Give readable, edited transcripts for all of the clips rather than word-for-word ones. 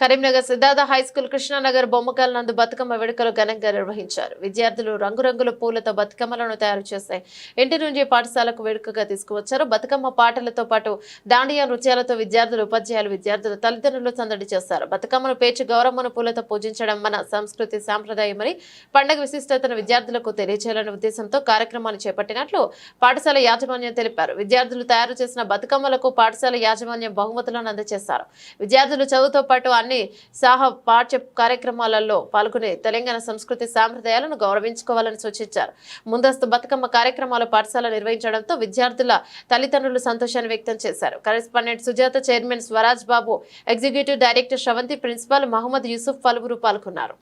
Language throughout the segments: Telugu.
కరీంనగర్ సిద్ధార్థ హై స్కూల్ కృష్ణానగర్ బొమ్మకల్ నందు బతుకమ్మ వేడుకలు ఘనంగా నిర్వహించారు. విద్యార్థులు రంగురంగుల పూలతో బతుకమ్మలను తయారు చేసి ఇంటి నుంచి పాఠశాలకు వేడుకగా తీసుకువచ్చారు. బతుకమ్మ పాటలతో పాటు దాండియా నృత్యాలతో విద్యార్థులు, ఉపాధ్యాయులు, విద్యార్థుల తల్లిదండ్రులు సందడి చేశారు. బతుకమ్మను పేర్చి గౌరమ్మను పూలతో పూజించడం మన సంస్కృతి సాంప్రదాయమని, పండుగ విశిష్టతను విద్యార్థులకు తెలియజేయాలనే ఉద్దేశంతో కార్యక్రమాన్ని చేపట్టినట్లు పాఠశాల యాజమాన్యం తెలిపారు. విద్యార్థులు తయారు చేసిన బతుకమ్మలకు పాఠశాల యాజమాన్యం బహుమతులను అందజేశారు. విద్యార్థులు చదువుతో పాటు అన్ని పాఠ్య కార్యక్రమాలలో పాల్గొని తెలంగాణ సంస్కృతి సాంప్రదాయాలను గౌరవించుకోవాలని సూచించారు. ముందస్తు బతుకమ్మ కార్యక్రమాలు పాఠశాల నిర్వహించడంతో విద్యార్థుల తల్లిదండ్రులు సంతోషాన్ని వ్యక్తం చేశారు. Correspondent Sujatha, chairman Swaraj Babu, executive director Sravanthi, principal Mohammed Yusuf పలువురు పాల్గొన్నారు.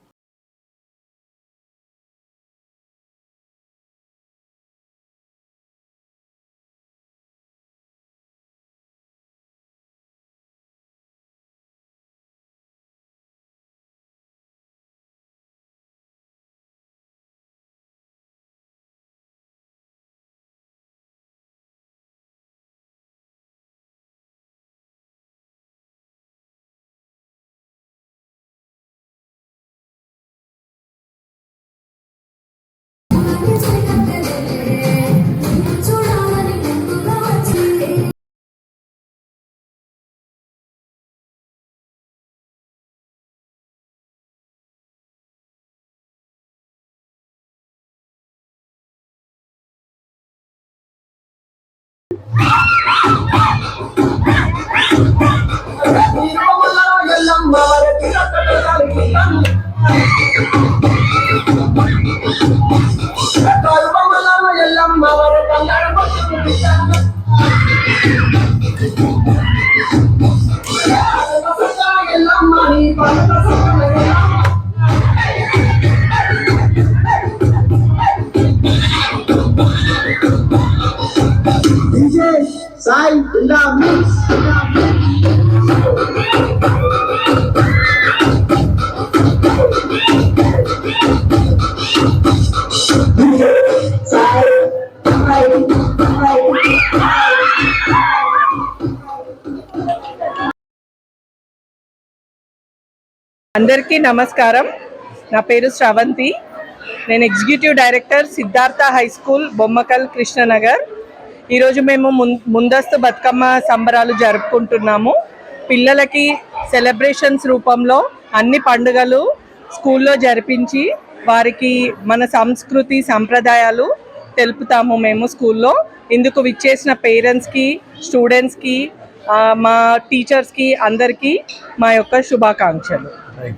Sai in the mix. అందరికీ నమస్కారం. నా పేరు శ్రవంతి. నేను executive director Siddhartha high school Bommakal Krishnanagar. ఈరోజు మేము ముందస్తు బతుకమ్మ సంబరాలు జరుపుకుంటున్నాము. పిల్లలకి సెలబ్రేషన్స్ రూపంలో అన్ని పండుగలు స్కూల్లో జరిపించి వారికి మన సంస్కృతి సంప్రదాయాలు తెలుపుతాము మేము స్కూల్లో. ఇందుకు విచ్చేసిన పేరెంట్స్కి, స్టూడెంట్స్కి, మా టీచర్స్కి అందరికీ మా యొక్క శుభాకాంక్షలు.